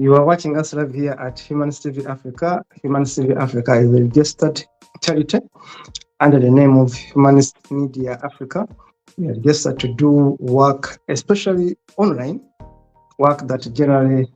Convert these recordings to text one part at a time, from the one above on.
You are watching us live here at Humans TV Africa. Humans TV Africa is a registered charity under the name of Humanist Media Africa. We are registered to do work, especially online, work that generally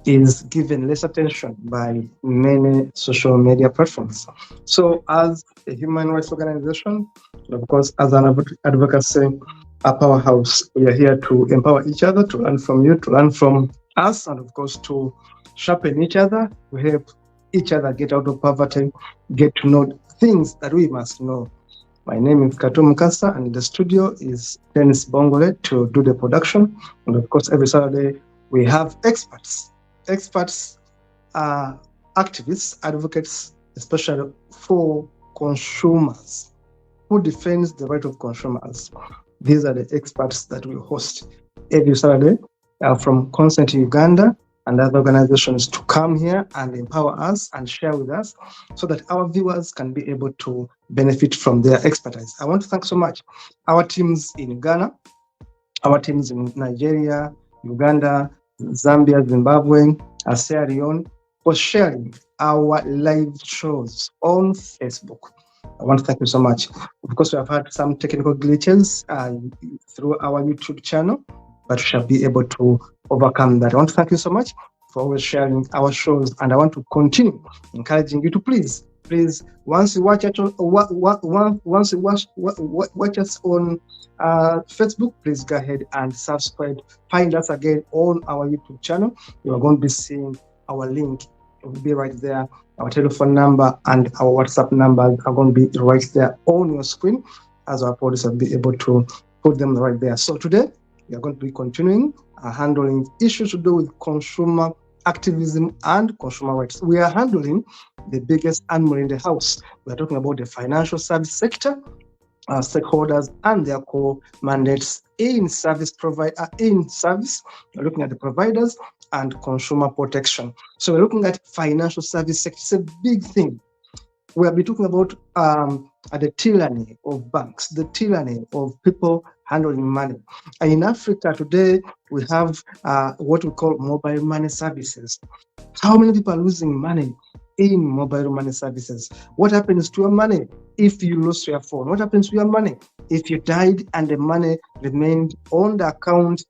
is given less attention by many social media platforms. So, as a human rights organization, and of course, as an advocacy a powerhouse, we are here to empower each other, to learn from you, to learn from us, and of course, to sharpen each other, to help each other get out of poverty, get to know things that we must know. My name is Katum Mukasa, and in the studio is Dennis Bongole to do the production. And of course, every Saturday we have experts. Experts are activists, advocates, especially for consumers, who defends the right of consumers. These are the experts that we host every Saturday from Consent Uganda and other organizations to come here and empower us and share with us so that our viewers can be able to benefit from their expertise. I want to thank so much our teams in Ghana, our teams in Nigeria, Uganda, Zambia, Zimbabwe, Sierra Leone for sharing our live shows on Facebook. I want to thank you so much. Of course, we have had some technical glitches through our YouTube channel, but we shall be able to overcome that. I want to thank you so much for always sharing our shows, and I want to continue encouraging you to please, once you watch it, once you watch us on Facebook, please go ahead and subscribe. Find us again on our YouTube channel. You are going to be seeing our link. It will be right there. Our telephone number and our WhatsApp numbers are going to be right there on your screen, as our producers will be able to put them right there. So today, we are going to be continuing handling issues to do with consumer activism and consumer rights. We are handling the biggest animal in the house. We are talking about the financial service sector, stakeholders and their core mandates in service. We're looking at the providers and consumer protection. So we're looking at financial service sector. It's a big thing. We'll be talking about the tyranny of banks, the tyranny of people handling money. In Africa today, we have what we call mobile money services. How many people are losing money in mobile money services? What happens to your money if you lose your phone? What happens to your money if you died and the money remained on the account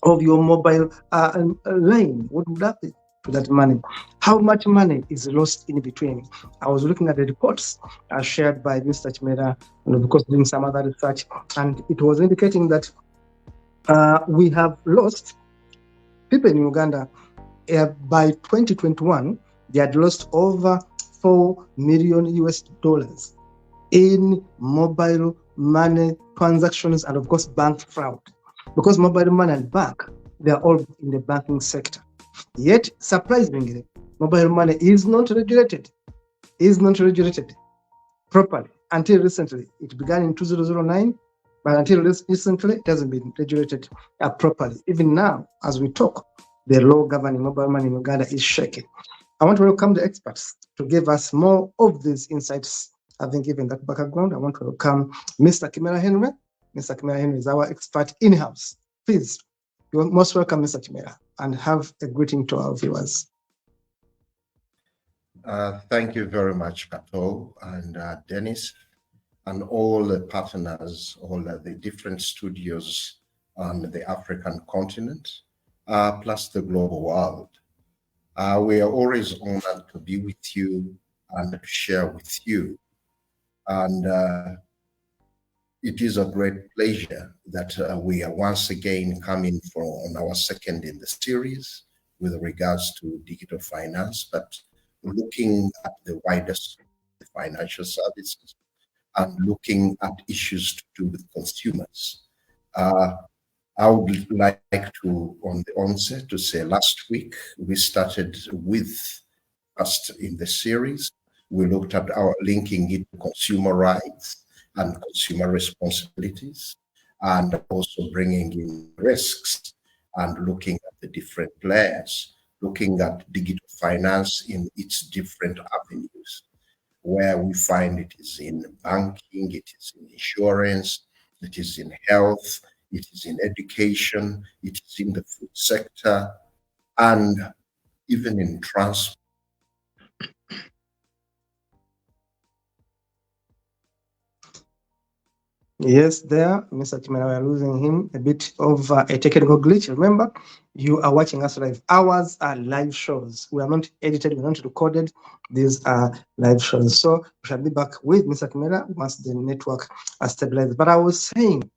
of your mobile line? What would happen to that money? How much money is lost in between? I was looking at the reports shared by Mr. Chimera, and of course doing some other research, and it was indicating that we have lost people in Uganda. By 2021, they had lost over $4 million in mobile money transactions and, of course, bank fraud. Because mobile money and bank, they are all in the banking sector. Yet, surprisingly, mobile money is not regulated properly until recently. It began in 2009, but until recently, it hasn't been regulated properly. Even now, as we talk, the law governing mobile money in Uganda is shaking. I want to welcome the experts to give us more of these insights. Having given that background, I want to welcome Mr. Kimera Henry. Mr. Kimera Henry is our expert in-house. Please, you're most welcome, Mr. Kimera, and have a greeting to our viewers. Thank you very much, Kato and Dennis, and all the partners, all the different studios on the African continent, plus the global world. We are always honored to be with you and to share with you. And it is a great pleasure that we are once again coming on our second in the series with regards to digital finance, but looking at the wider financial services and looking at issues to do with consumers. I would like to, on the onset, to say last week we started with, first in the series, we looked at our linking it to consumer rights and consumer responsibilities, and also bringing in risks and looking at the different players, looking at digital finance in its different avenues, where we find it is in banking, it is in insurance, it is in health, it is in education, it is in the food sector, and even in transport. Yes, there, Mr. Chimera, we are losing him. A bit of a technical glitch. Remember, you are watching us live. Ours are live shows. We are not edited, we're not recorded. These are live shows. So we shall be back with Mr. Chimera once the network has stabilized. But I was saying,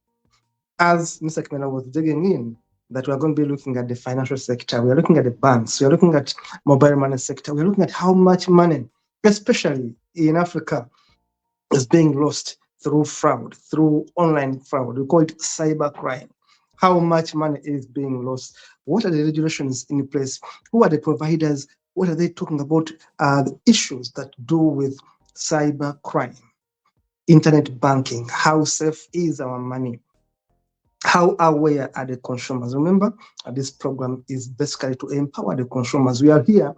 as Mr. Chimera was digging in, that we are going to be looking at the financial sector. We are looking at the banks. We are looking at mobile money sector. We are looking at how much money, especially in Africa, is being lost through fraud, through online fraud. We call it cybercrime. How much money is being lost? What are the regulations in place? Who are the providers? What are they talking about? The issues that do with cybercrime, internet banking. How safe is our money? How aware are the consumers? Remember, this program is basically to empower the consumers. We are here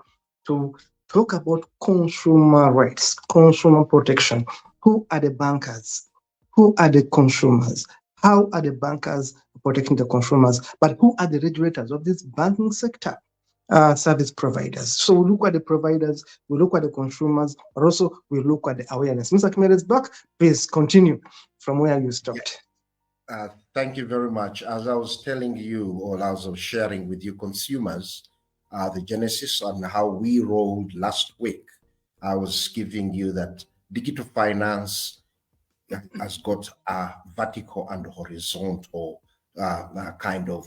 to talk about consumer rights, consumer protection. Who are the bankers? Who are the consumers? How are the bankers protecting the consumers? But who are the regulators of this banking sector? Service providers. So we look at the providers, we look at the consumers, but also we look at the awareness. Mr. Chimera is back. Please continue from where you stopped. Thank you very much. As I was telling you, or as I was sharing with you consumers, the genesis on how we rolled last week, I was giving you that digital finance has got a vertical and horizontal kind of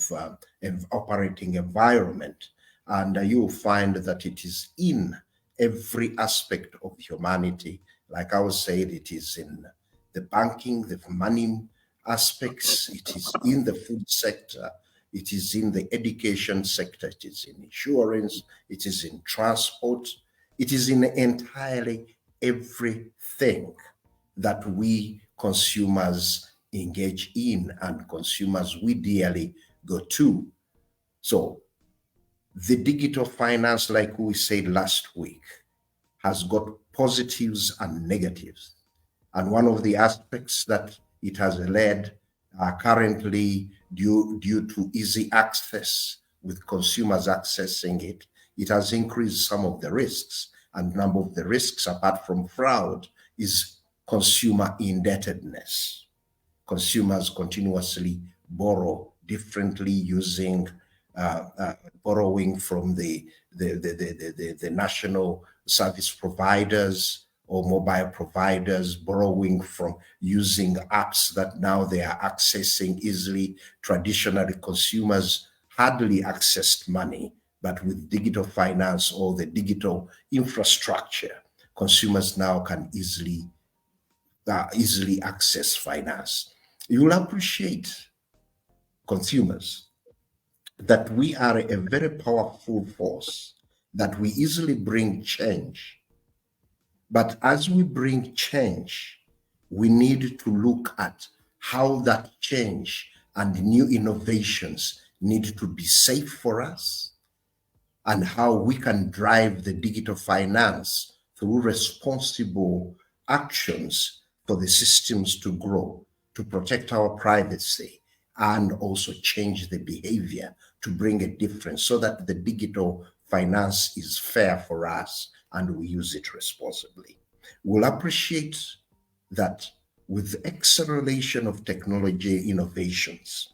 operating environment. And you'll find that it is in every aspect of humanity. Like I was saying, it is in the banking, the money aspects, it is in the food sector, it is in the education sector, it is in insurance, it is in transport, it is in entirely everything that we consumers engage in and consumers we dearly go to. So the digital finance, like we said last week, has got positives and negatives. And one of the aspects that it has led currently due to easy access with consumers accessing it, it has increased some of the risks. And number of the risks, apart from fraud, is consumer indebtedness. Consumers continuously borrow differently using borrowing from the national service providers or mobile providers, borrowing from using apps that now they are accessing easily. Traditionally, consumers hardly accessed money, but with digital finance or the digital infrastructure, consumers now can easily access finance. You will appreciate, consumers, that we are a very powerful force, that we easily bring change. But as we bring change, we need to look at how that change and new innovations need to be safe for us, and how we can drive the digital finance through responsible actions for the systems to grow, to protect our privacy, and also change the behavior to bring a difference so that the digital finance is fair for us and we use it responsibly. We'll appreciate that with the acceleration of technology innovations,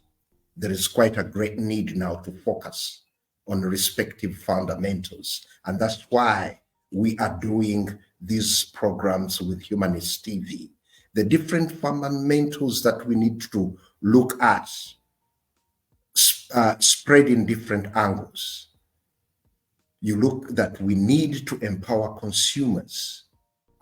there is quite a great need now to focus on respective fundamentals. And that's why we are doing these programs with Humanist TV. The different fundamentals that we need to look at spread in different angles. You look that we need to empower consumers,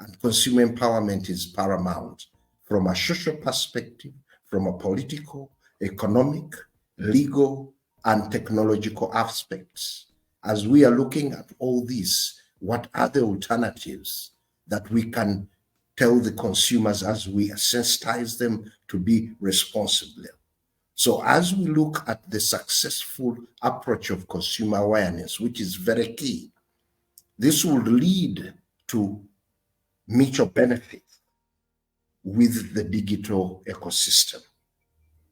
and consumer empowerment is paramount from a social perspective, from a political, economic, legal, and technological aspects. As we are looking at all this, what are the alternatives that we can tell the consumers as we sensitize them to be responsible? So as we look at the successful approach of consumer awareness, which is very key, this will lead to mutual benefit with the digital ecosystem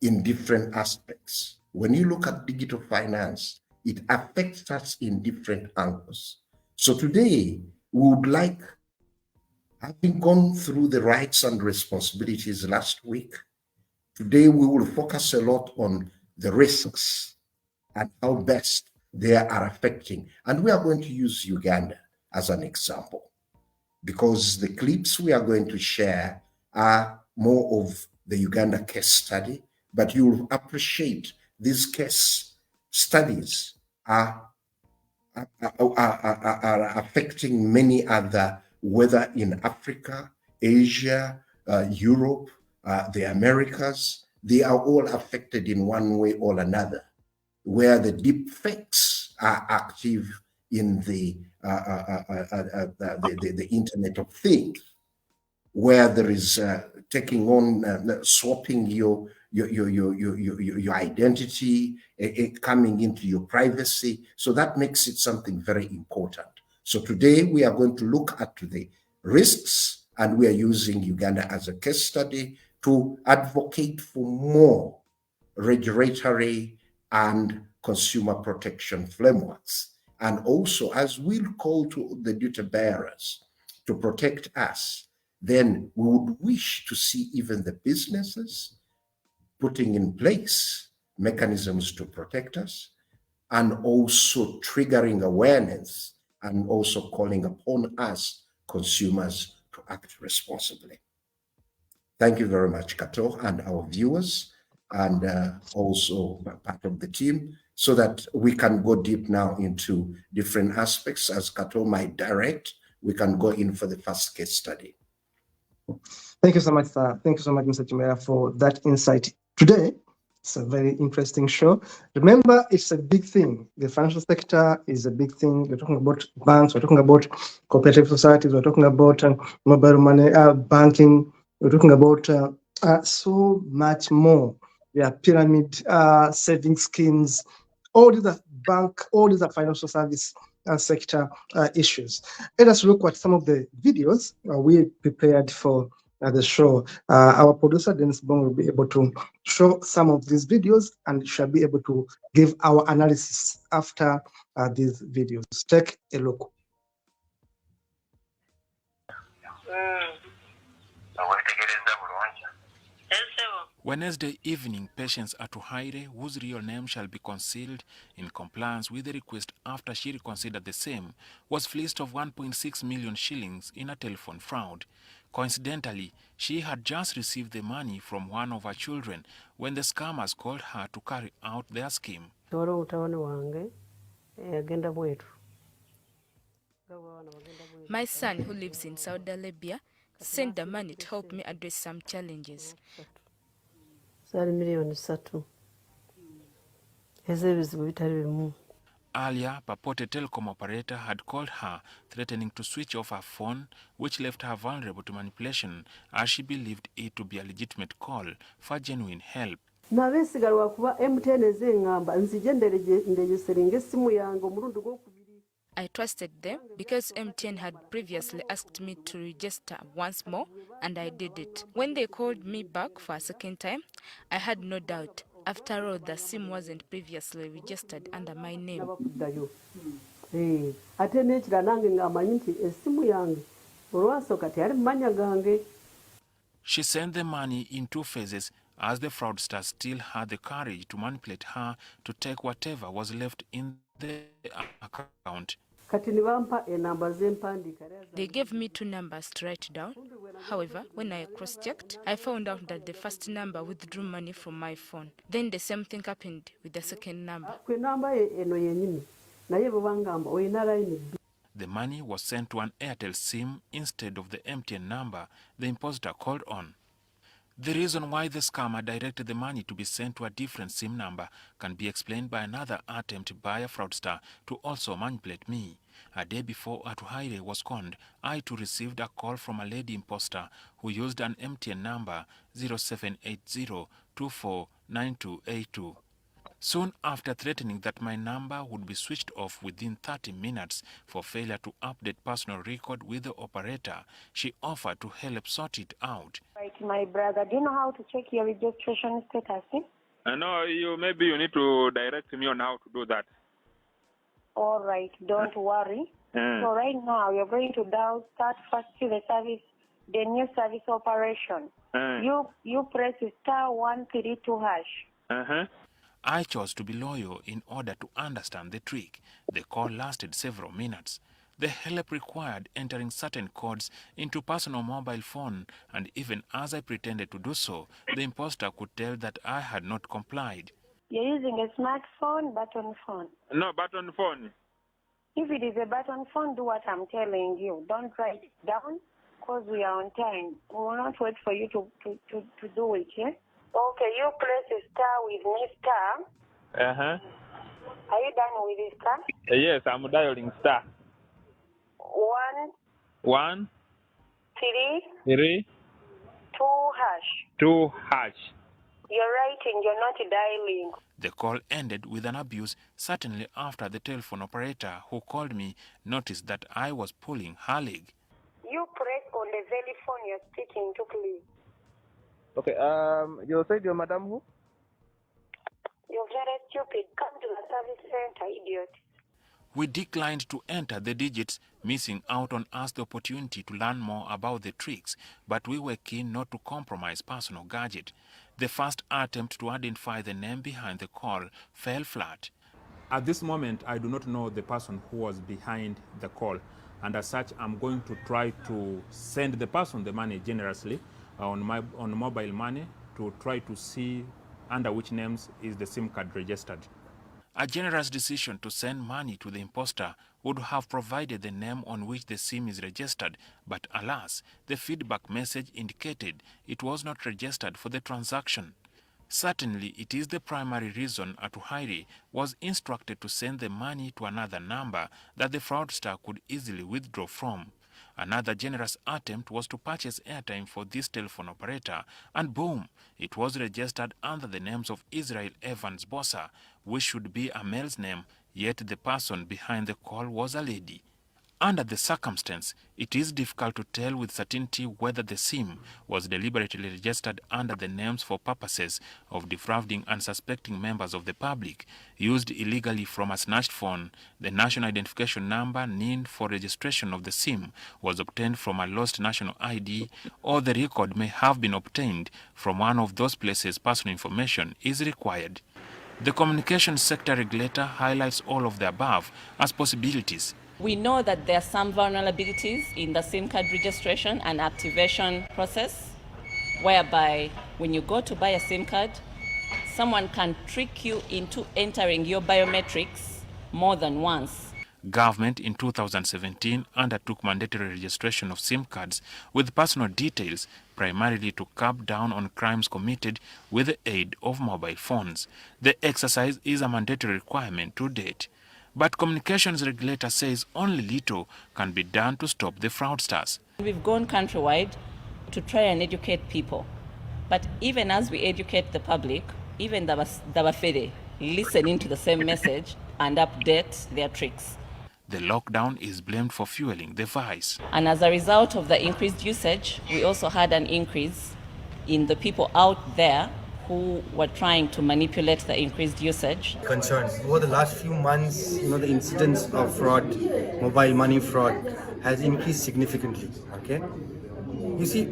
in different aspects. When you look at digital finance, it affects us in different angles. So today, we would like, having gone through the rights and responsibilities last week, today we will focus a lot on the risks and how best they are affecting. And we are going to use Uganda as an example, because the clips we are going to share are more of the Uganda case study, but you'll appreciate these case studies are affecting many other, whether in Africa, Asia, Europe, the Americas. They are all affected in one way or another, where the deep fakes are active in the Internet of Things, where there is taking on, swapping your identity, coming into your privacy. So that makes it something very important. So today we are going to look at the risks, and we are using Uganda as a case study to advocate for more regulatory and consumer protection frameworks. And also, as we'll call to the duty bearers to protect us, then we would wish to see even the businesses putting in place mechanisms to protect us, and also triggering awareness and also calling upon us consumers to act responsibly. Thank you very much, Kato, and our viewers, and also part of the team, so that we can go deep now into different aspects. As Kato might direct, we can go in for the first case study. Thank you so much, sir. Thank you so much, Mr. Chimera, for that insight. Today, it's a very interesting show. Remember, it's a big thing. The financial sector is a big thing. We're talking about banks, we're talking about cooperative societies, we're talking about mobile money, banking, we're talking about so much more. There are pyramid saving schemes. All these are all these are financial service sector issues. Let us look at some of the videos we prepared for the show. Our producer, Dennis Bong, will be able to show some of these videos and shall be able to give our analysis after these videos. Take a look. Wednesday evening, Patience Atuhaire, whose real name shall be concealed in compliance with the request after she reconsidered the same, was fleeced of 1.6 million shillings in a telephone fraud. Coincidentally, she had just received the money from one of her children when the scammers called her to carry out their scheme. My son, who lives in Saudi Arabia, sent the money to help me address some challenges. Earlier, purported telecom operator had called her, threatening to switch off her phone, which left her vulnerable to manipulation, as she believed it to be a legitimate call for genuine help. I trusted them because MTN had previously asked me to register once more, and I did it. When they called me back for a second time, I had no doubt. After all, the SIM wasn't previously registered under my name. She sent the money in 2 phases, as the fraudsters still had the courage to manipulate her to take whatever was left in the account. They gave me 2 numbers to write down. However, when I cross-checked, I found out that the first number withdrew money from my phone. Then the same thing happened with the second number. The money was sent to an Airtel SIM instead of the MTN number the imposter called on. The reason why the scammer directed the money to be sent to a different SIM number can be explained by another attempt by a fraudster to also manipulate me. A day before Atuhaire was conned, I too received a call from a lady imposter who used an MTN number 0780249282. Soon after threatening that my number would be switched off within 30 minutes for failure to update personal record with the operator, she offered to help sort it out. Right, my brother, do you know how to check your registration status? I know maybe you need to direct me on how to do that. All right, don't worry. So right now, you're going to dial start first to the service, the new service operation. You press *132#. I chose to be loyal in order to understand the trick. The call lasted several minutes. The help required entering certain codes into personal mobile phone, and even as I pretended to do so, the imposter could tell that I had not complied. You're using a smartphone, button phone. No, button phone. If it is a button phone, do what I'm telling you. Don't write it down, because we are on time. We will not wait for you to do it, yeah? Okay, you press star with me, star. Uh-huh. Are you done with this, star? Yes, I'm dialing star. 1, 1, 3, 3, 2#. 2#. You're writing, you're not dialing. The call ended with an abuse, certainly after the telephone operator who called me noticed that I was pulling her leg. You press on the very phone you're speaking to, please. Okay, you said you're Madam who? You're very stupid. Come to the service center, idiot. We declined to enter the digits, missing out on us the opportunity to learn more about the tricks, but we were keen not to compromise personal gadget. The first attempt to identify the name behind the call fell flat. At this moment, I do not know the person who was behind the call, and as such, I'm going to try to send the person the money generously on mobile money to try to see under which names is the SIM card registered. A generous decision to send money to the imposter would have provided the name on which the SIM is registered, but alas, the feedback message indicated it was not registered for the transaction. Certainly, it is the primary reason Atuhaire was instructed to send the money to another number that the fraudster could easily withdraw from. Another generous attempt was to purchase airtime for this telephone operator, and boom, it was registered under the names of Israel Evans Bossa, which should be a male's name, yet the person behind the call was a lady. Under the circumstance, it is difficult to tell with certainty whether the SIM was deliberately registered under the names for purposes of defrauding unsuspecting members of the public, used illegally from a snatched phone. The national identification number NIN for registration of the SIM was obtained from a lost national ID, or the record may have been obtained from one of those places personal information is required. The communications sector regulator highlights all of the above as possibilities. We know that there are some vulnerabilities in the SIM card registration and activation process, whereby when you go to buy a SIM card, someone can trick you into entering your biometrics more than once. Government in 2017 undertook mandatory registration of SIM cards with personal details, primarily to curb down on crimes committed with the aid of mobile phones. The exercise is a mandatory requirement to date. But communications regulator says only little can be done to stop the fraudsters. We've gone countrywide to try and educate people. But even as we educate the public, even the Bafede listening to the same message and update their tricks. The lockdown is blamed for fueling the vice. And as a result of the increased usage, we also had an increase in the people out there who were trying to manipulate the increased usage. Concern. Over the last few months, the incidence of fraud, mobile money fraud, has increased significantly. Okay, you see,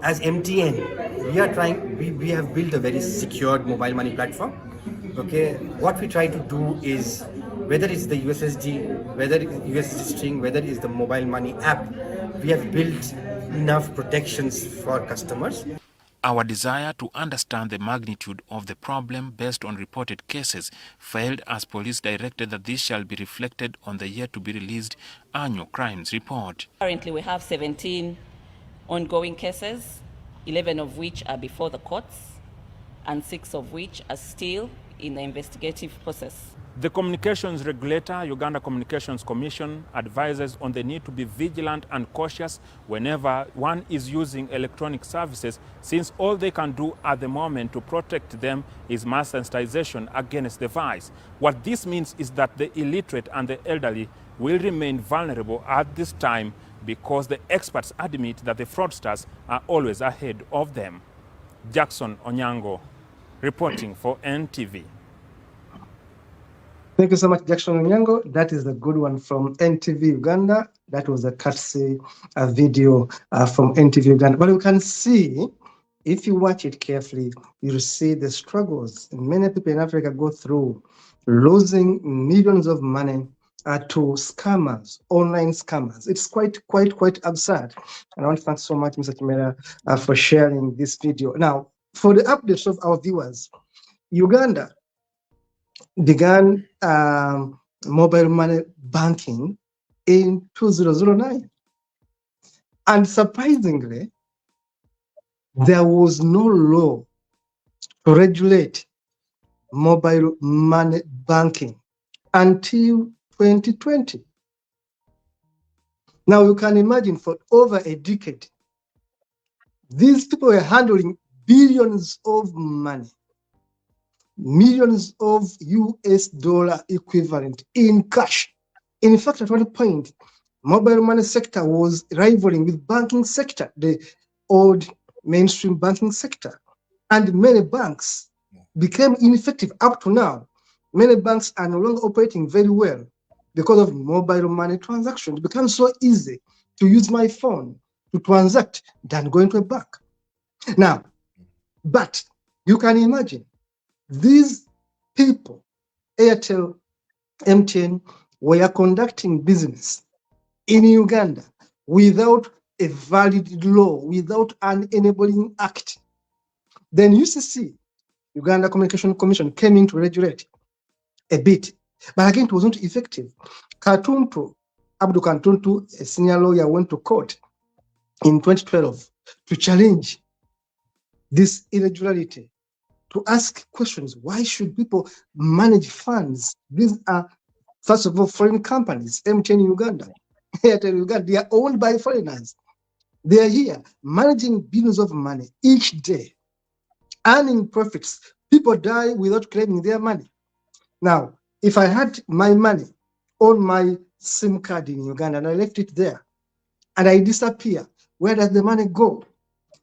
as MTN, we have built a very secured mobile money platform. Okay, what we try to do is, whether it's the USSD, whether it's USSD string, whether it's the mobile money app, we have built enough protections for customers. Our desire to understand the magnitude of the problem based on reported cases failed, as police directed that this shall be reflected on the yet-to-be-released annual crimes report. Currently, we have 17 ongoing cases, 11 of which are before the courts, and 6 of which are still in the investigative process. The communications regulator, Uganda Communications Commission, advises on the need to be vigilant and cautious whenever one is using electronic services, since all they can do at the moment to protect them is mass sensitization against the vice. What this means is that the illiterate and the elderly will remain vulnerable at this time, because the experts admit that the fraudsters are always ahead of them. Jackson Onyango, reporting for NTV. Thank you so much, Jackson Onyango. That is a good one from NTV Uganda. That was a courtesy video from NTV Uganda. But you can see, if you watch it carefully, you'll see the struggles many people in Africa go through, losing millions of money to scammers, online scammers. It's quite absurd. And I want to thank so much, Mr. Kimera, for sharing this video. Now, for the updates of our viewers, Uganda began mobile money banking in 2009. And surprisingly, there was no law to regulate mobile money banking until 2020. Now you can imagine, for over a decade, these people were handling billions of money, millions of US dollar equivalent in cash. In fact, at one point, mobile money sector was rivaling with banking sector, the old mainstream banking sector. And many banks became ineffective. Up to now, many banks are no longer operating very well because of mobile money transactions. It becomes so easy to use my phone to transact than going to a bank. Now, but you can imagine, these people, Airtel, MTN, were conducting business in Uganda without a valid law, without an enabling act. Then UCC, Uganda Communication Commission, came in to regulate a bit, but again, it was not effective. Katuntu, Abdul Katuntu, a senior lawyer, went to court in 2012 to challenge this irregularity, to ask questions. Why should people manage funds? These are, first of all, foreign companies. MTN Uganda, Airtel Uganda, they are owned by foreigners. They are here managing billions of money each day, earning profits. People die without claiming their money. Now, if I had my money on my SIM card in Uganda and I left it there and I disappear, where does the money go?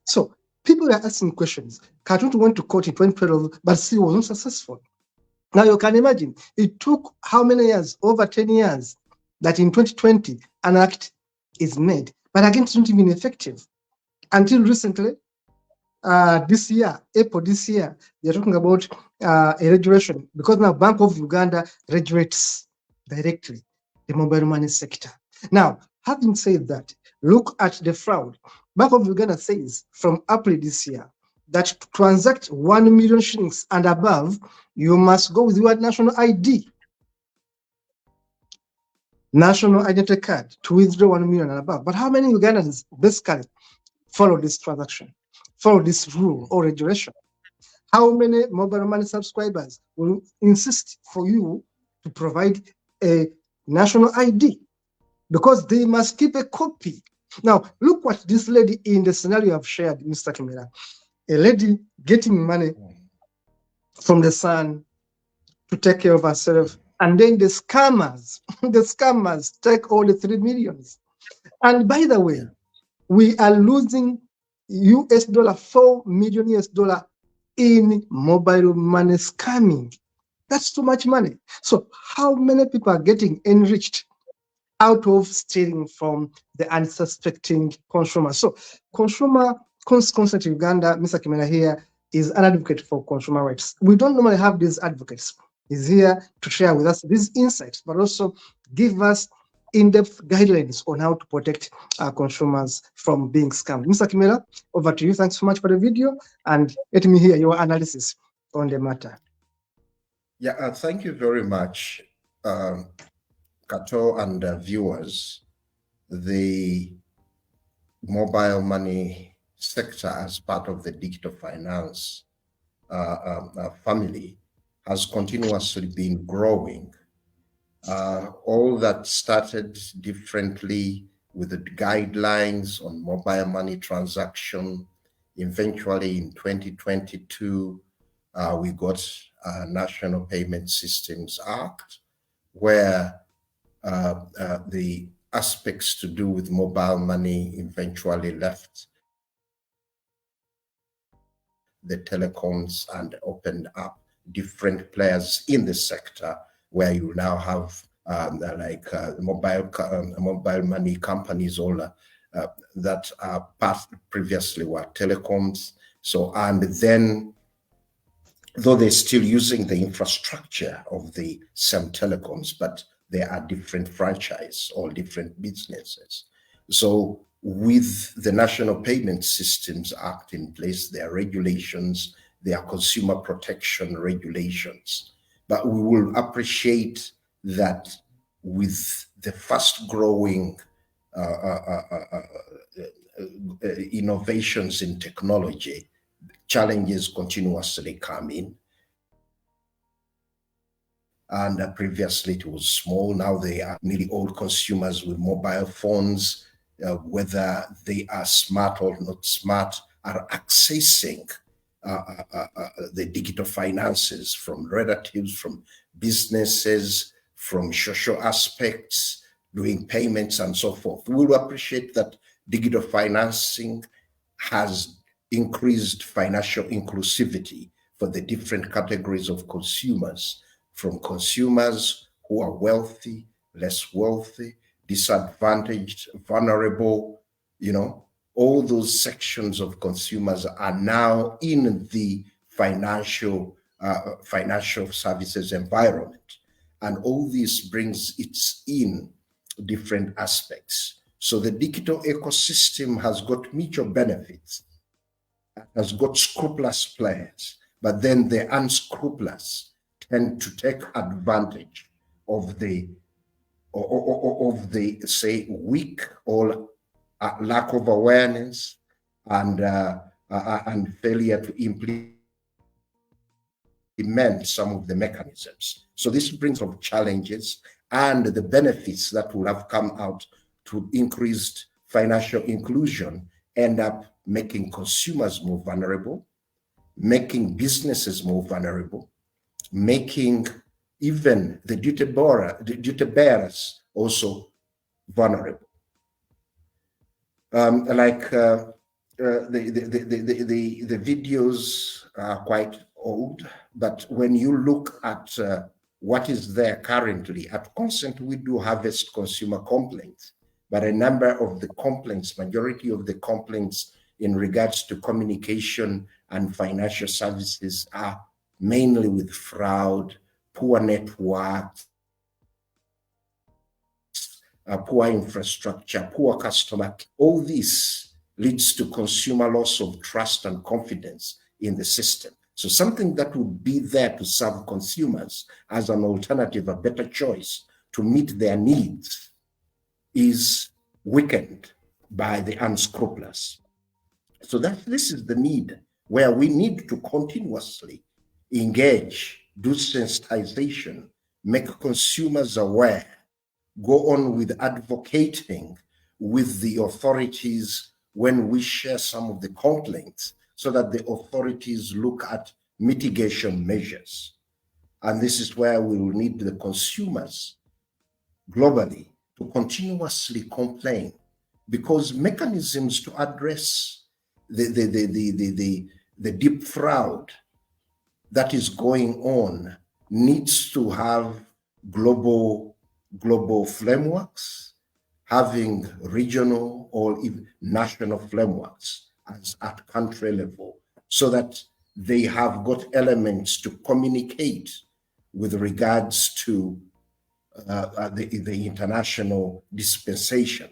So people are asking questions. Katuntu went to court in 2012, but still was not successful. Now you can imagine, it took how many years? Over 10 years, that in 2020 an act is made. But again, it's not even effective. Until recently, this year, April this year, they're talking about a regulation, because now Bank of Uganda regulates directly the mobile money sector. Now, having said that, look at the fraud. Bank of Uganda says from April this year that to transact 1 million shillings and above, you must go with your national ID. National identity card to withdraw 1 million and above. But how many Ugandans basically follow this transaction, follow this rule or regulation? How many mobile money subscribers will insist for you to provide a national ID? Because they must keep a copy. Now, look what this lady in the scenario I've shared, Mr. Kimera. A lady getting money from the son to take care of herself, and then the scammers, the scammers take all the 3 millions. And by the way, we are losing US dollar, 4 million US dollar in mobile money scamming. That's too much money. So how many people are getting enriched out of stealing from the unsuspecting consumers? So Consumer Consent Uganda, Mr. Kimera here, is an advocate for consumer rights. We don't normally have these advocates. He's here to share with us these insights, but also give us in-depth guidelines on how to protect our consumers from being scammed. Mr. Kimera, over to you. Thanks so much for the video, and let me hear your analysis on the matter. Yeah, thank you very much, Kato and viewers. The mobile money sector as part of the digital finance family has continuously been growing. All that started differently with the guidelines on mobile money transaction. Eventually in 2022, we got National Payment Systems Act, where the aspects to do with mobile money eventually left the telecoms and opened up different players in the sector where you now have mobile money companies, all that previously were telecoms. So, and then, though they're still using the infrastructure of the same telecoms, but they are different franchise or different businesses. So with the National Payment Systems Act in place, there are regulations, there are consumer protection regulations. But we will appreciate that with the fast growing innovations in technology, challenges continuously come in. And previously it was small, now they are nearly all consumers with mobile phones, whether they are smart or not smart, are accessing the digital finances from relatives, from businesses, from social aspects, doing payments and so forth. We will appreciate that digital financing has increased financial inclusivity for the different categories of consumers, from consumers who are wealthy, less wealthy, disadvantaged, vulnerable, all those sections of consumers are now in the financial services environment. And all this brings its in different aspects. So the digital ecosystem has got mutual benefits, has got scrupulous players, but then the unscrupulous tend to take advantage of the say weak or lack of awareness and failure to implement some of the mechanisms. So this brings up challenges, and the benefits that will have come out to increased financial inclusion end up making consumers more vulnerable, making businesses more vulnerable, making even the duty bearers also vulnerable. The videos are quite old, but when you look at what is there currently, at Consent we do harvest consumer complaints, but a number of the complaints, majority of the complaints in regards to communication and financial services are mainly with fraud, poor networks, poor infrastructure, poor customer. All this leads to consumer loss of trust and confidence in the system. So something that would be there to serve consumers as an alternative, a better choice to meet their needs, is weakened by the unscrupulous. So this is the need, where we need to continuously engage, do sensitization, make consumers aware, go on with advocating with the authorities when we share some of the complaints, so that the authorities look at mitigation measures. And this is where we will need the consumers globally to continuously complain, because mechanisms to address the deep fraud that is going on needs to have global frameworks, having regional or even national frameworks at country level, so that they have got elements to communicate with regards to the international dispensation.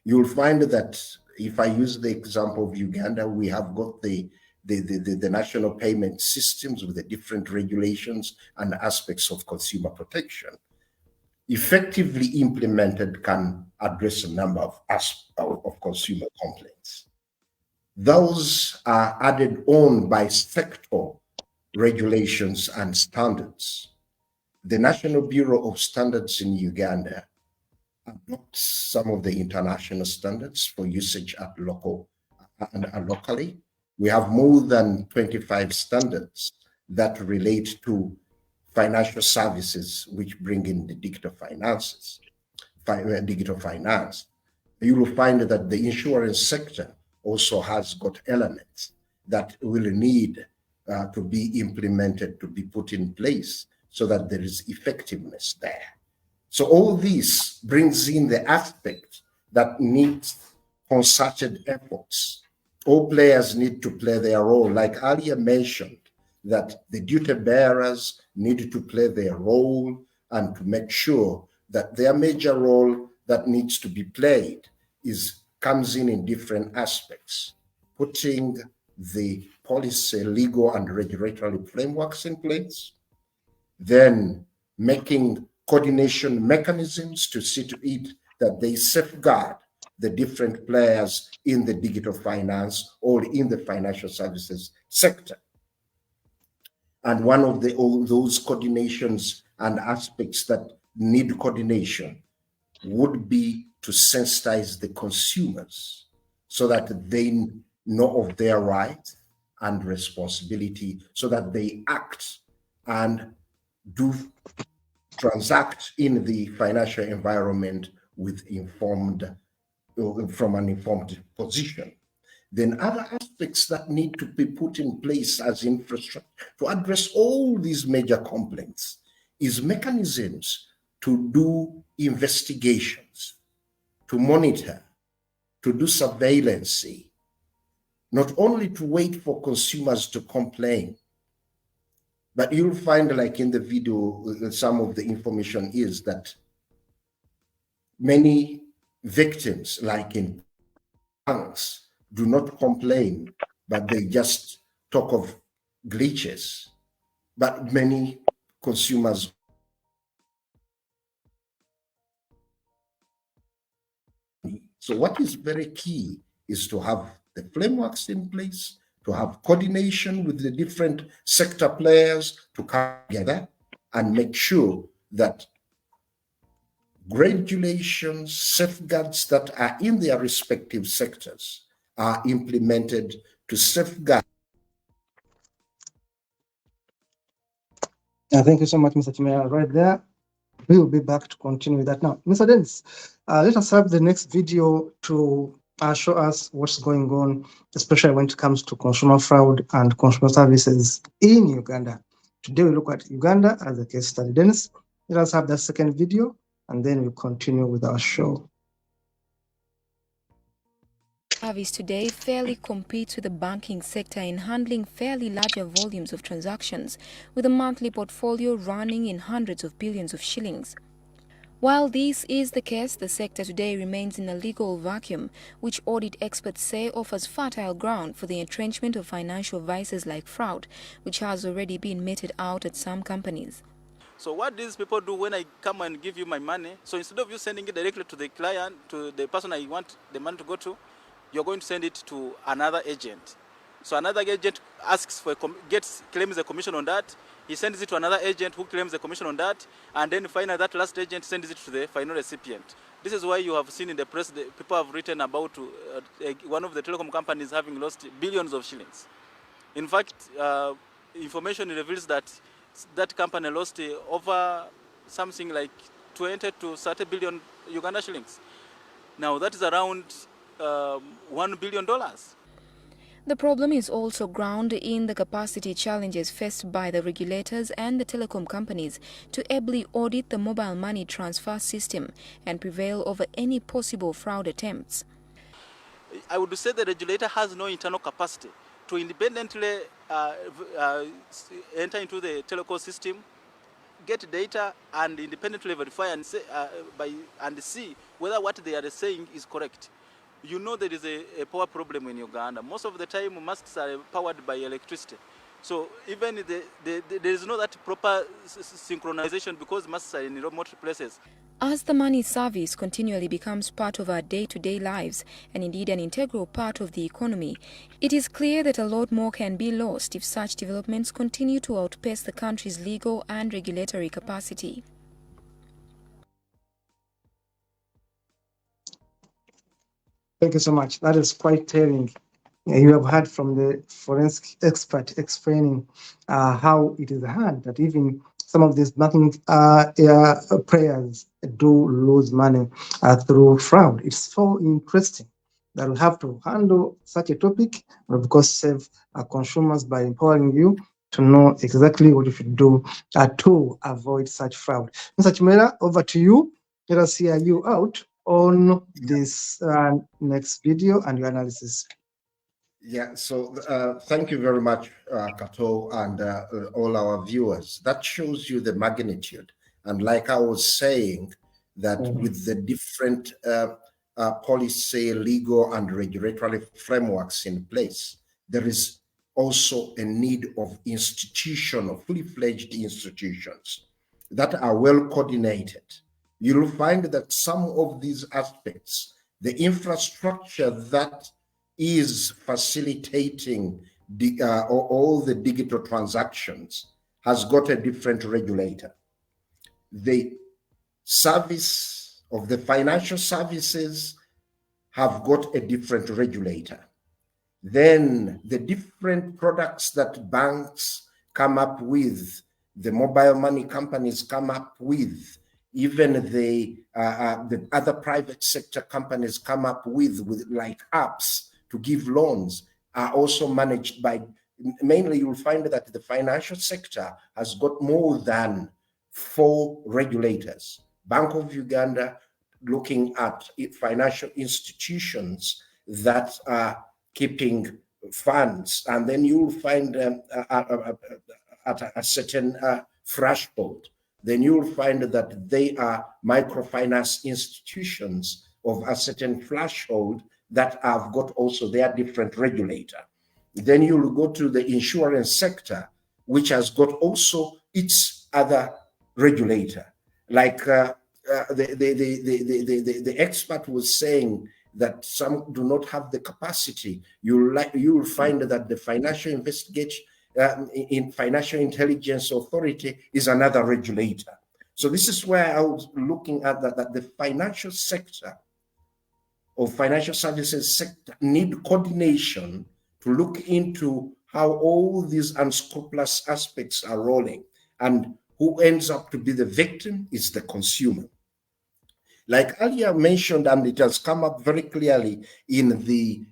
You'll find that if I use the example of Uganda, we have got the national payment systems with the different regulations and aspects of consumer protection. Effectively implemented, can address a number of consumer complaints. Those are added on by sector regulations and standards. The National Bureau of Standards in Uganda adopts some of the international standards for usage at locally. We have more than 25 standards that relate to financial services, which bring in the digital finance. You will find that the insurance sector also has got elements that will need to be implemented, to be put in place, so that there is effectiveness there. So all this brings in the aspect that needs concerted efforts. All players need to play their role. Like earlier mentioned, that the duty bearers need to play their role and to make sure that their major role that needs to be played comes in different aspects, putting the policy, legal, and regulatory frameworks in place, then making coordination mechanisms to see to it that they safeguard the different players in the digital finance or in the financial services sector. And one of those coordinations and aspects that need coordination would be to sensitize the consumers so that they know of their rights and responsibility, so that they act and do transact in the financial environment with from an informed position. Then other aspects that need to be put in place as infrastructure to address all these major complaints is mechanisms to do investigations, to monitor, to do surveillance, not only to wait for consumers to complain, but you'll find, like in the video, some of the information is that many victims, like in banks, do not complain, but they just talk of glitches. But many consumers So what is very key is to have the frameworks in place, to have coordination with the different sector players to come together and make sure that regulations, safeguards that are in their respective sectors are implemented to safeguard. Thank you so much, Mr. Chimera. Right there. We will be back to continue with that now. Mr. Dennis, let us have the next video to show us what's going on, especially when it comes to consumer fraud and consumer services in Uganda. Today we look at Uganda as a case study. Dennis, let us have that second video, and then we'll continue with our show. Service today fairly competes with the banking sector in handling fairly larger volumes of transactions, with a monthly portfolio running in hundreds of billions of shillings. While this is the case, the sector today remains in a legal vacuum, which audit experts say offers fertile ground for the entrenchment of financial vices like fraud, which has already been meted out at some companies. So what these people do when I come and give you my money, so instead of you sending it directly to the client, to the person I want the money to go to, you're going to send it to another agent. So another agent asks for claims a commission on that. He sends it to another agent who claims a commission on that, and then finally that last agent sends it to the final recipient. This is why you have seen in the press people have written about one of the telecom companies having lost billions of shillings. In fact, information reveals that that company lost over something like 20 to 30 billion Uganda shillings. Now that is around $1 billion. The problem is also grounded in the capacity challenges faced by the regulators and the telecom companies to ably audit the mobile money transfer system and prevail over any possible fraud attempts. I would say the regulator has no internal capacity to independently enter into the telecom system, get data, and independently verify and see whether what they are saying is correct. You know there is a power problem in Uganda. Most of the time, masts are powered by electricity. So even there is no that proper synchronization because masts are in remote places. As the money service continually becomes part of our day-to-day lives, and indeed an integral part of the economy, it is clear that a lot more can be lost if such developments continue to outpace the country's legal and regulatory capacity. Thank you so much. That is quite telling. You have heard from the forensic expert explaining how it is hard that even some of these banking players do lose money through fraud. It's so interesting that we have to handle such a topic, and of course save consumers by empowering you to know exactly what you should do to avoid such fraud. Mr. Chimera, over to you. Let us hear you out on this next video and your analysis. Yeah, so thank you very much, Kato, and all our viewers. That shows you the magnitude. And like I was saying, that with the different policy, legal, and regulatory frameworks in place, there is also a need of fully fledged institutions that are well coordinated. You'll find that some of these aspects, the infrastructure that is facilitating all the digital transactions, has got a different regulator. The service of the financial services have got a different regulator. Then the different products that banks come up with, the mobile money companies come up with, even the other private sector companies come up with like apps to give loans, are also managed by, mainly you'll find that the financial sector has got more than 4 regulators. Bank of Uganda, looking at financial institutions that are keeping funds, and then you'll find at a certain threshold, then you'll find that they are microfinance institutions of a certain threshold that have got also their different regulator. Then you'll go to the insurance sector, which has got also its other regulator. Like the expert was saying that some do not have the capacity. You'll find that the Financial Financial Intelligence Authority is another regulator. So this is where I was looking at that the financial sector or financial services sector need coordination to look into how all these unscrupulous aspects are rolling, and who ends up to be the victim is the consumer. Like earlier mentioned, and it has come up very clearly in that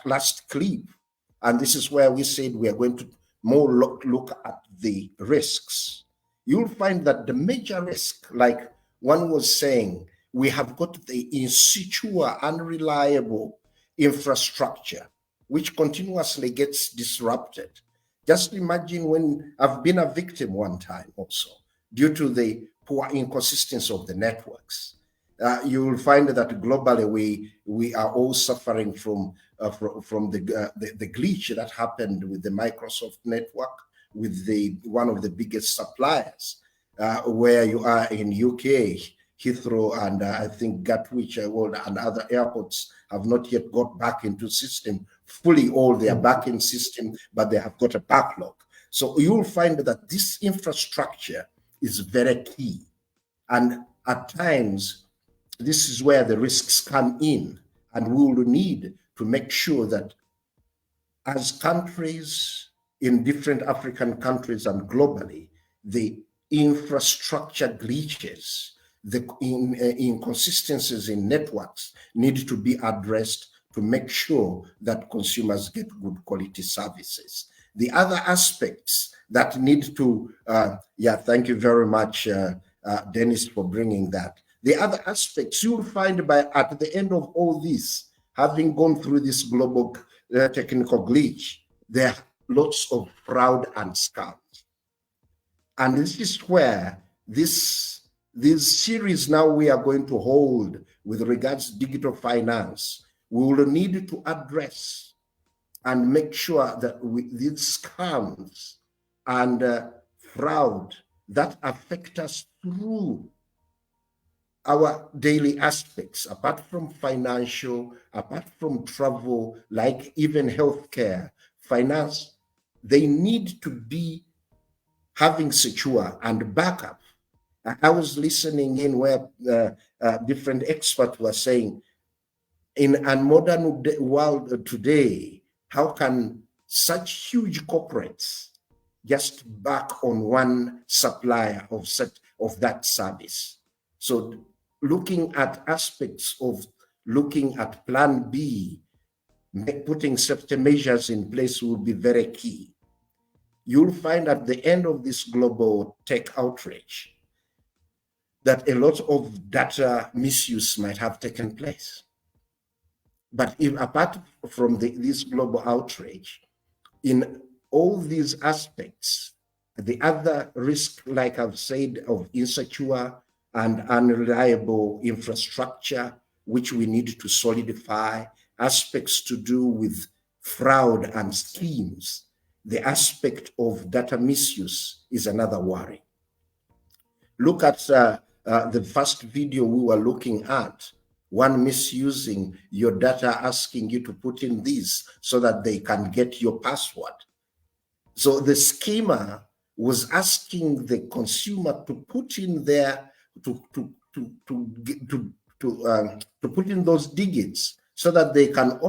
last clip, and this is where we said we are going to more look at the risks. You'll find that the major risk, like one was saying, we have got the insecure, unreliable infrastructure, which continuously gets disrupted. Just imagine when I've been a victim one time also, due to the poor inconsistency of the networks. You will find that globally we are all suffering from the glitch that happened with the Microsoft network, with one of the biggest suppliers, where you are in UK, Heathrow, and I think Gatwick and other airports have not yet got back into system fully, all their back-end system, but they have got a backlog. So you will find that this infrastructure is very key. And at times, this is where the risks come in, and we will need to make sure that as countries in different African countries and globally, the infrastructure glitches, the inconsistencies in networks need to be addressed to make sure that consumers get good quality services. The other aspects that need to, thank you very much, Dennis, for bringing that. The other aspects you'll find at the end of all this, having gone through this global technical glitch, there are lots of fraud and scams. And this is where this series now we are going to hold with regards to digital finance, we will need to address and make sure that these scams and fraud that affect us through our daily aspects, apart from financial, apart from travel, like even healthcare, finance, they need to be having secure and backup. I was listening in where different experts were saying, in a modern world today, how can such huge corporates just back on one supplier of that service? So looking at aspects of looking at plan B putting safety measures in place will be very key. You'll find at the end of this global tech outrage that a lot of data misuse might have taken place. But if apart from this global outrage, in all these aspects, the other risk, like I've said, of insecure and unreliable infrastructure, which we need to solidify, aspects to do with fraud and schemes, the aspect of data misuse is another worry. Look at the first video we were looking at, one misusing your data, asking you to put in this so that they can get your password. So the schemer was asking the consumer to put in their, to put in those digits so that they can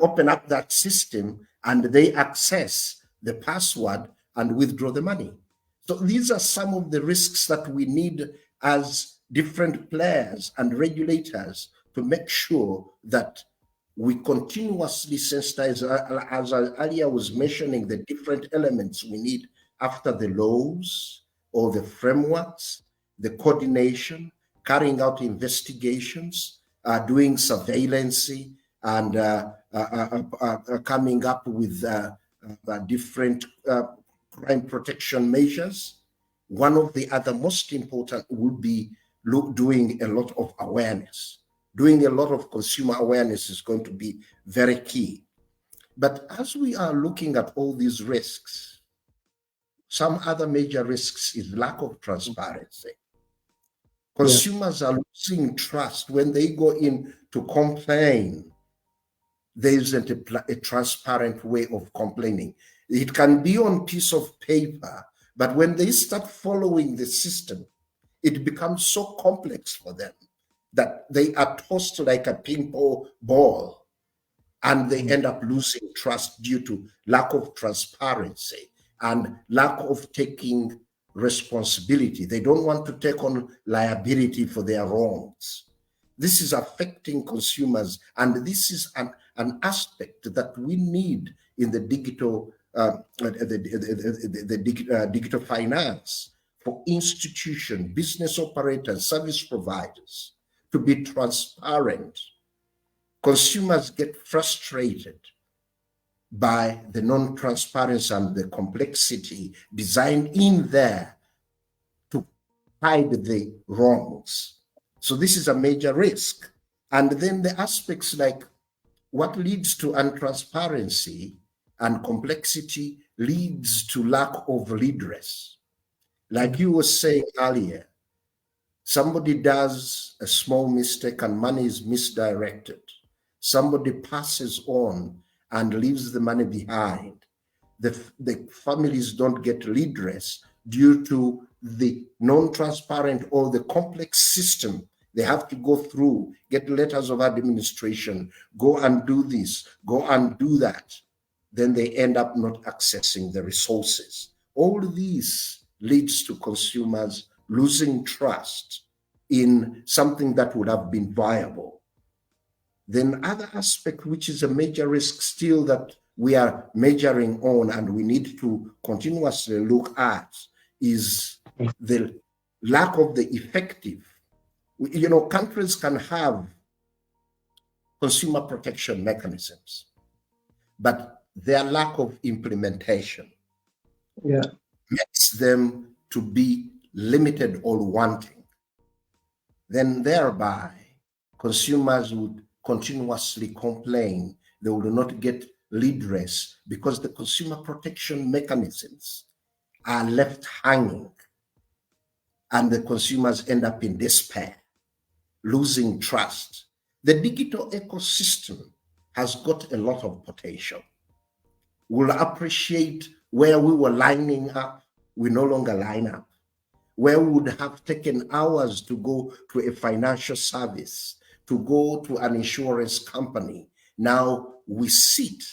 open up that system and they access the password and withdraw the money. So these are some of the risks that we need as different players and regulators to make sure that we continuously sensitize, as earlier was mentioning, the different elements we need after the laws or the frameworks, the coordination, carrying out investigations, doing surveillance, and coming up with different crime protection measures. One of the other most important would be doing a lot of awareness. Doing a lot of consumer awareness is going to be very key. But as we are looking at all these risks, some other major risks is lack of transparency. Consumers are losing trust when they go in to complain. There isn't a transparent way of complaining. It can be on piece of paper, but when they start following the system, it becomes so complex for them that they are tossed like a ping pong ball, and they end up losing trust due to lack of transparency and lack of taking responsibility. They don't want to take on liability for their wrongs. This is affecting consumers, and this is an aspect that we need in the digital digital finance for institution, business operators, service providers to be transparent. Consumers get frustrated by the non-transparency and the complexity designed in there to hide the wrongs. So this is a major risk. And then the aspects like what leads to untransparency and complexity leads to lack of redress. Like you were saying earlier, somebody does a small mistake and money is misdirected. Somebody passes on and leaves the money behind. The families don't get redress due to the non-transparent or the complex system they have to go through, get letters of administration, go and do this, go and do that. Then they end up not accessing the resources. All this leads to consumers losing trust in something that would have been viable. Then other aspect, which is a major risk still that we are measuring on and we need to continuously look at, is the lack of the effective. You know, countries can have consumer protection mechanisms, but their lack of implementation makes them to be limited or wanting. Then thereby, consumers would continuously complain. They will not get redress because the consumer protection mechanisms are left hanging, and the consumers end up in despair, losing trust. The digital ecosystem has got a lot of potential. We'll appreciate where we were lining up, we no longer line up. Where we would have taken hours to go to a financial service, to go to an insurance company, now we sit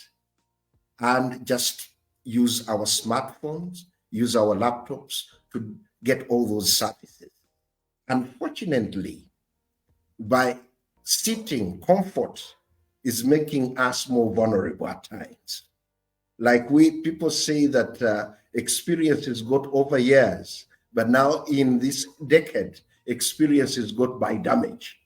and just use our smartphones, use our laptops to get all those services. Unfortunately, by sitting comfort is making us more vulnerable at times. Like people say that experiences got over years, but now in this decade, experiences got by damage.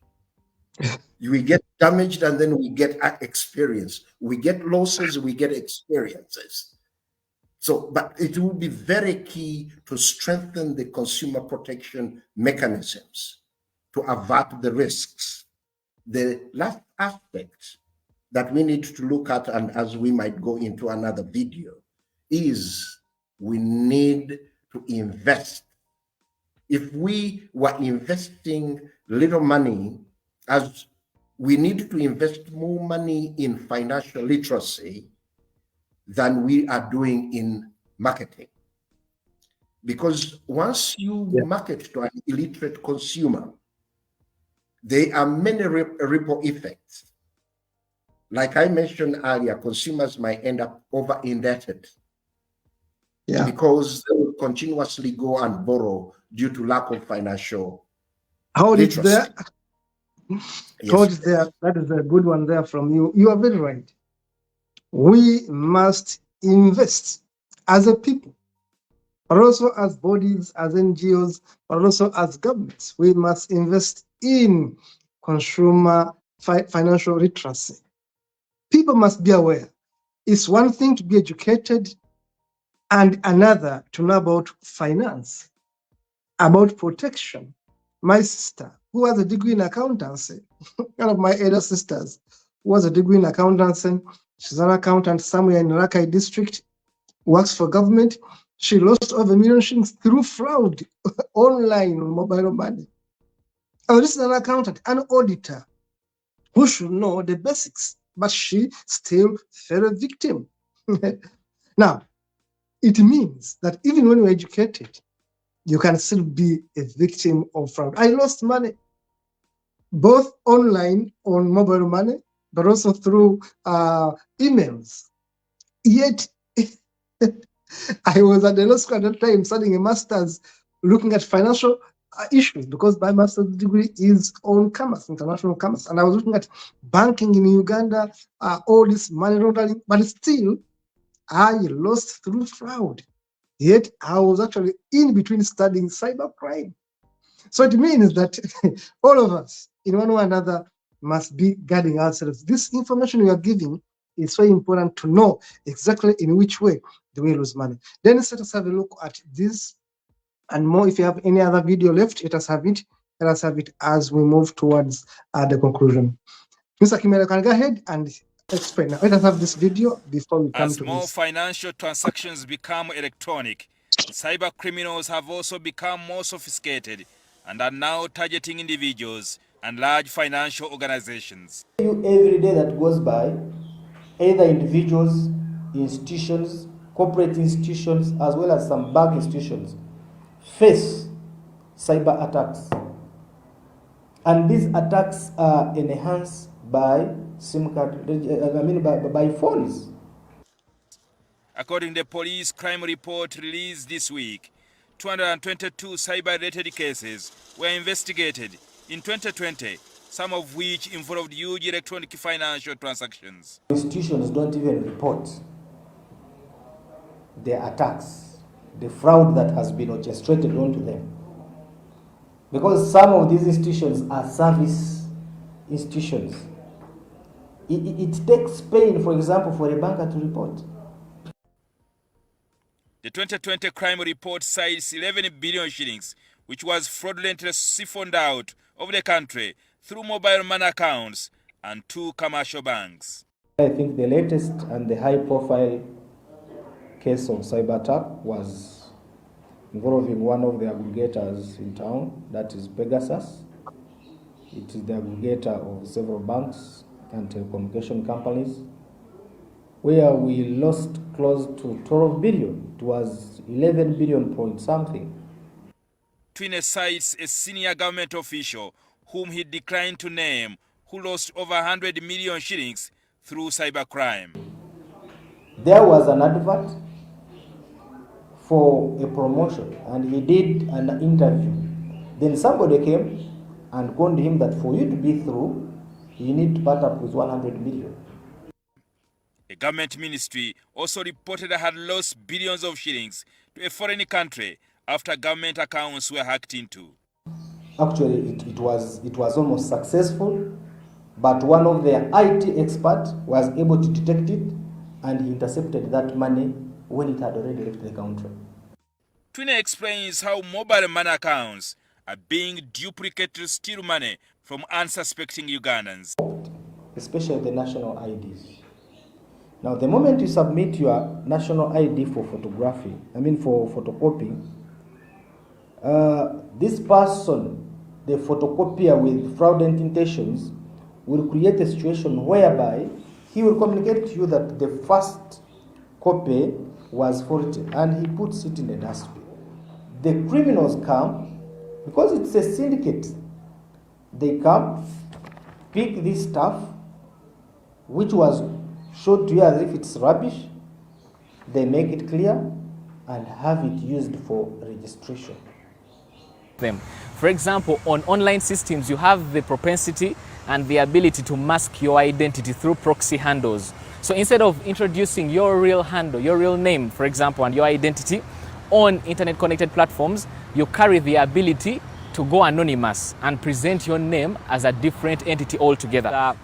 We get damaged and then we get experience. We get losses, we get experiences. So, but it will be very key to strengthen the consumer protection mechanisms to avert the risks. The last aspect that we need to look at, and as we might go into another video, is we need to invest. If we were investing little money, as we need to invest more money in financial literacy than we are doing in marketing. Because once you market to an illiterate consumer, there are many ripple effects. Like I mentioned earlier, consumers might end up over-indebted because they will continuously go and borrow due to lack of financial literacy. There. Yes. There. That is a good one there from you. You are very right. We must invest as a people, but also as bodies, as NGOs, but also as governments. We must invest in consumer financial literacy. People must be aware. It's one thing to be educated and another to know about finance, about protection. My sister, who has a degree in accountancy, one of my elder sisters, who has a degree in accountancy, she's an accountant somewhere in Rakai district, works for government. She lost over $1 million through fraud online on mobile money. Oh, this is an accountant, an auditor, who should know the basics, but she still fell a victim. Now, it means that even when you're educated, you can still be a victim of fraud. I lost money, both online on mobile money, but also through emails. Yet, I was at the law school at that time studying a master's looking at financial issues, because my master's degree is on commerce, international commerce. And I was looking at banking in Uganda, all this money laundering, but still, I lost through fraud. Yet I was actually in between studying cybercrime. So it means that all of us, in one way or another, must be guarding ourselves. This information we are giving is so important to know exactly in which way do we lose money. Then let us have a look at this and more. If you have any other video left, let us have it. Let us have it as we move towards the conclusion. Mr. Kimera, can go ahead and explain. Now, let us have this video before we come to this. As more financial transactions become electronic, cyber criminals have also become more sophisticated and are now targeting individuals and large financial organizations. Every day that goes by, either individuals, institutions, corporate institutions, as well as some bank institutions, face cyber attacks. And these attacks are enhanced by SIM card, by phones. According to the police crime report released this week, 222 cyber-related cases were investigated in 2020, some of which involved huge electronic financial transactions. Institutions don't even report the attacks, the fraud that has been orchestrated onto them. Because some of these institutions are service institutions. It takes pain, for example, for a banker to report. The 2020 crime report cites 11 billion shillings, which was fraudulently siphoned out of the country through mobile money accounts and 2 commercial banks. I think the latest and the high-profile case of cyber attack was involving one of the aggregators in town, that is Pegasus. It is the aggregator of several banks and telecommunication companies, where we lost close to 12 billion. It was 11 billion point something. Twine cites a senior government official whom he declined to name, who lost over 100 million shillings through cybercrime. There was an advert for a promotion and he did an interview. Then somebody came and warned him that for you to be through, you need to part up with 100 million. A government ministry also reported had lost billions of shillings to a foreign country after government accounts were hacked into. Actually, it was almost successful, but one of their IT experts was able to detect it, and he intercepted that money when it had already left the country. Twine explains how mobile money accounts are being duplicated to steal money from unsuspecting Ugandans. Especially the national IDs. Now, the moment you submit your national ID for photography, for photocopy, this person, the photocopier with fraudulent intentions, will create a situation whereby he will communicate to you that the first copy was faulty and he puts it in the dustbin. The criminals come, because it's a syndicate, they come, pick this stuff, which was showed to you as if it's rubbish, they make it clear and have it used for registration. For example, on online systems, you have the propensity and the ability to mask your identity through proxy handles. So instead of introducing your real handle, your real name, for example, and your identity on internet-connected platforms, you carry the ability to go anonymous and present your name as a different entity altogether.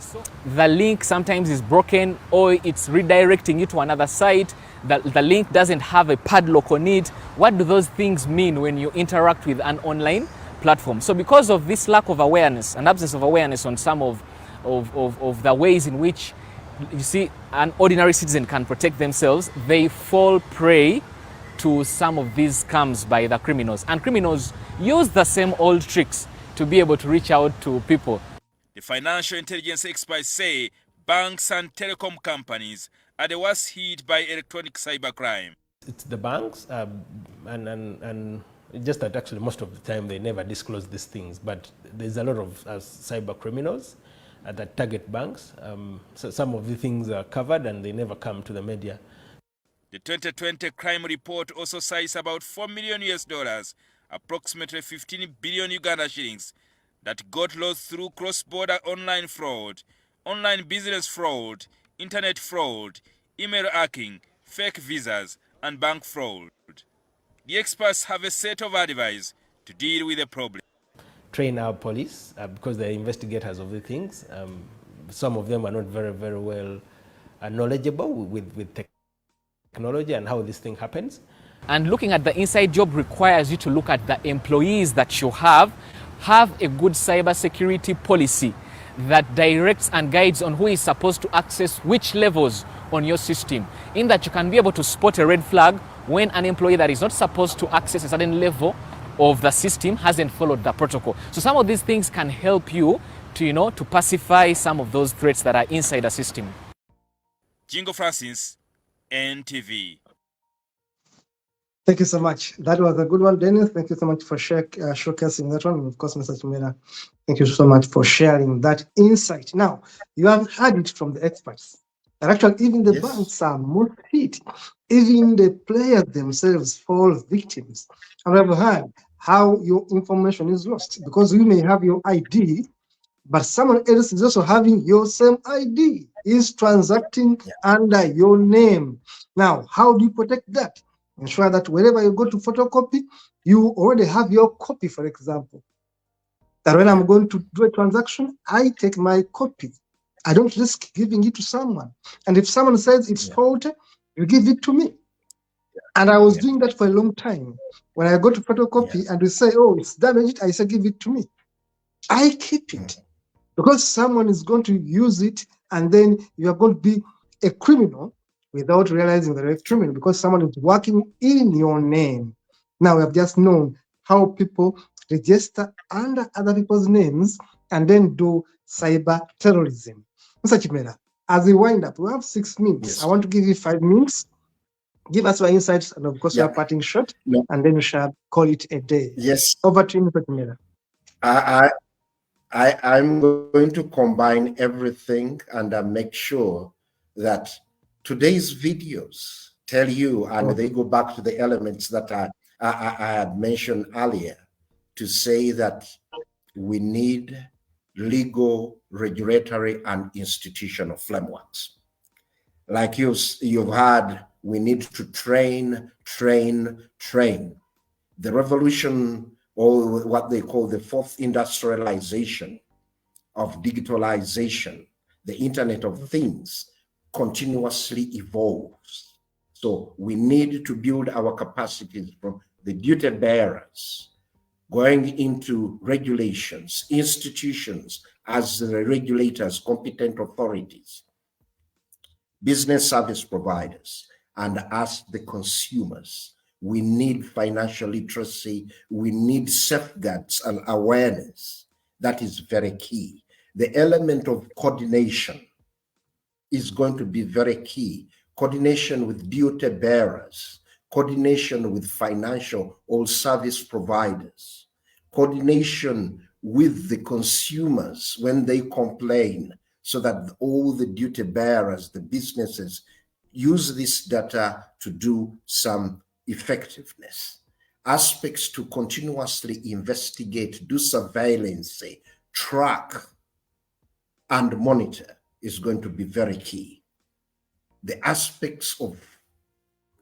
The link sometimes is broken or it's redirecting you to another site. The link doesn't have a padlock on it. What do those things mean when you interact with an online platform? So because of this lack of awareness and absence of awareness on some of the ways in which you see an ordinary citizen can protect themselves, they fall prey to some of these scams by the criminals. And criminals use the same old tricks to be able to reach out to people. The financial intelligence experts say banks and telecom companies are the worst hit by electronic cybercrime. It's the banks, and just that actually most of the time they never disclose these things, but there's a lot of cyber criminals that target banks. So some of the things are covered and they never come to the media. The 2020 crime report also cites about $4 million US, approximately 15 billion Uganda shillings, that got lost through cross-border online fraud, online business fraud, internet fraud, email hacking, fake visas, and bank fraud. The experts have a set of advice to deal with the problem. Train our police because they're investigators of the things. Some of them are not very, very well knowledgeable with technology and how this thing happens. And looking at the inside job requires you to look at the employees that you have a good cybersecurity policy that directs and guides on who is supposed to access which levels on your system, in that you can be able to spot a red flag when an employee that is not supposed to access a certain level of the system hasn't followed the protocol. So some of these things can help you to, to pacify some of those threats that are inside the system. Jingo Francis, NTV. Thank you so much. That was a good one, Dennis. Thank you so much for showcasing that one. And of course, Mr. Chimera, thank you so much for sharing that insight. Now, you have heard it from the experts. And actually, even the banks are most hit. Even the players themselves fall victims. And I've heard how your information is lost because you may have your ID, but someone else is also having your same ID, is transacting under your name. Now, how do you protect that? Ensure that wherever you go to photocopy, you already have your copy, for example. That when I'm going to do a transaction, I take my copy. I don't risk giving it to someone. And if someone says it's faulty, you give it to me. And I was doing that for a long time. When I go to photocopy and we say, oh, it's damaged, I say, give it to me. I keep it because someone is going to use it and then you are going to be a criminal without realizing that you're a criminal because someone is working in your name. Now we have just known how people register under other people's names and then do cyber terrorism. Mr. Chimera, as we wind up, we have 6 minutes. I want to give you 5 minutes. Give us your insights and of course your parting shot, and then we shall call it a day. Yes. Over to you, Mr. Chimera. I'm going to combine everything and make sure that today's videos tell you, and they go back to the elements that I had mentioned earlier, to say that we need legal, regulatory, and institutional frameworks. Like you've heard, we need to train. The revolution, or what they call the fourth industrialization of digitalization, the Internet of Things, continuously evolves. So we need to build our capacities from the duty bearers, going into regulations, institutions as the regulators, competent authorities, business service providers, and as the consumers. We need financial literacy. We need safeguards and awareness. That is very key. The element of coordination is going to be very key. Coordination with duty bearers, coordination with financial or service providers, coordination with the consumers when they complain, so that all the duty bearers, the businesses, use this data to do some effectiveness. Aspects to continuously investigate, do surveillance, track, and monitor is going to be very key. The aspects of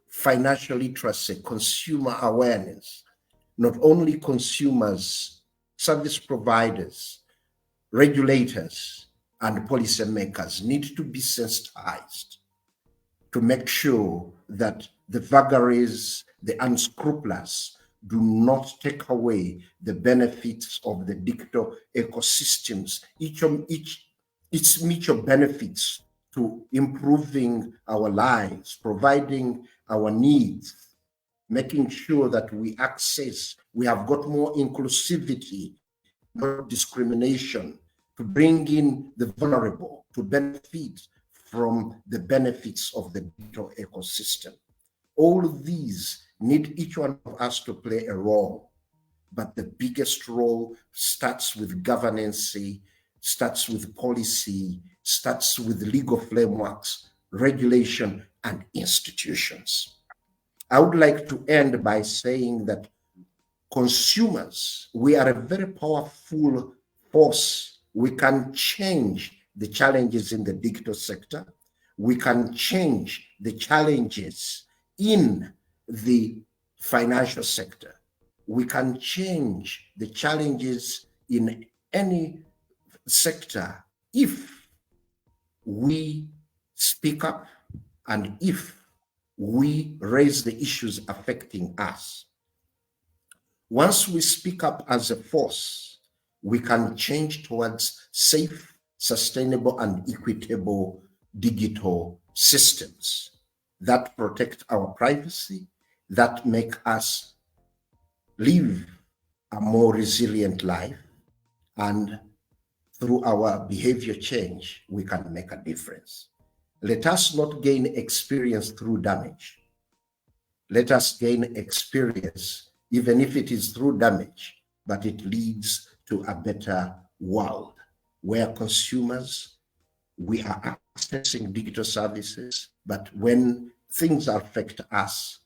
financial literacy, consumer awareness, not only consumers, service providers, regulators, and policymakers need to be sensitized to make sure that the vagaries, the unscrupulous, do not take away the benefits of the digital ecosystems, its mutual benefits to improving our lives, providing our needs, making sure that we have got more inclusivity, not discrimination, to bring in the vulnerable, to benefit from the benefits of the digital ecosystem. All of these need each one of us to play a role, but the biggest role starts with governance, starts with policy, starts with legal frameworks, regulation, and institutions. I would like to end by saying that consumers, we are a very powerful force. We can change the challenges in the digital sector. We can change the challenges in the financial sector. We can change the challenges in any sector if we speak up and if we raise the issues affecting us. Once we speak up as a force, we can change towards safe, sustainable, and equitable digital systems that protect our privacy, that make us live a more resilient life, and through our behavior change, we can make a difference. Let us not gain experience through damage. Let us gain experience, even if it is through damage, but it leads to a better world where consumers, we are accessing digital services, but when things affect us,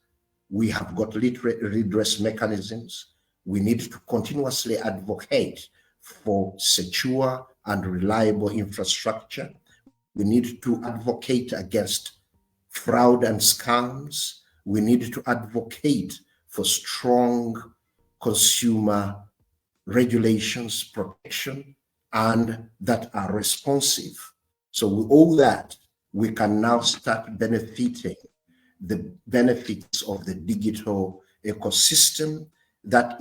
we have got redress mechanisms. We need to continuously advocate for secure and reliable infrastructure. We need to advocate against fraud and scams. We need to advocate for strong consumer regulations, protection, and that are responsive. So with all that, we can now start benefiting the benefits of the digital ecosystem that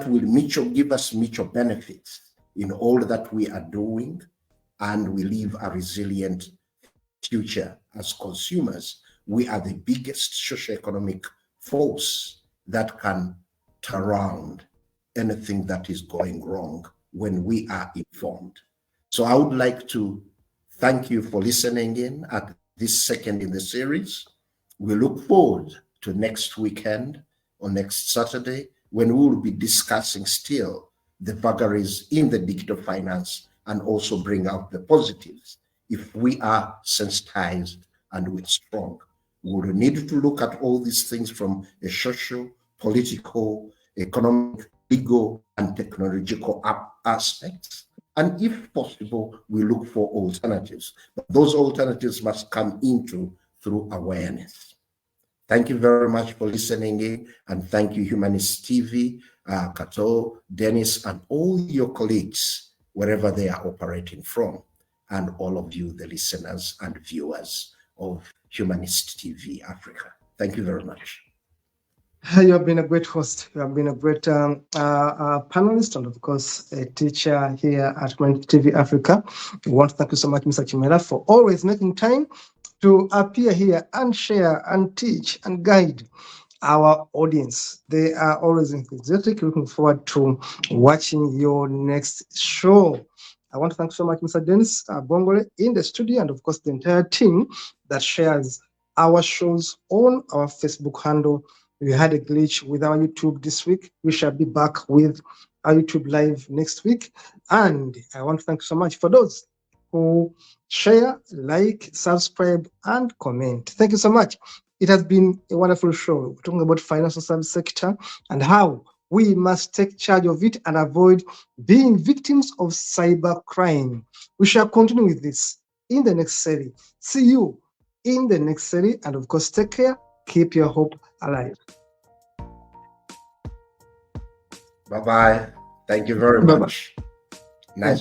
will give us mutual benefits in all that we are doing, and we live a resilient future as consumers. We are the biggest socioeconomic force that can turn around anything that is going wrong when we are informed. So I would like to thank you for listening in at this second in the series. We look forward to next weekend or next Saturday, when we will be discussing still the vagaries in the digital finance and also bring out the positives. If we are sensitized and we're strong, we will need to look at all these things from a social, political, economic, legal and technological aspects. And if possible, we look for alternatives. But those alternatives must come into through awareness. Thank you very much for listening in, and thank you, Humanist TV, Kato, Dennis, and all your colleagues, wherever they are operating from, and all of you, the listeners and viewers of Humanist TV Africa. Thank you very much. You have been a great host. You have been a great panelist, and of course, a teacher here at Humanist TV Africa. We want to thank you so much, Mr. Chimera, for always making time to appear here and share and teach and guide our audience. They are always enthusiastic, looking forward to watching your next show. I want to thank so much Mr. Dennis Bongole in the studio, and of course the entire team that shares our shows on our Facebook handle. We had a glitch with our YouTube this week. We shall be back with our YouTube live next week. And I want to thank you so much for those who share, like, subscribe, and comment. Thank you so much. It has been a wonderful show. We're talking about financial service sector and how we must take charge of it and avoid being victims of cyber crime. We shall continue with this in the next series. See you in the next series, and of course, take care. Keep your hope alive. Bye-bye. Thank you very much. Nice.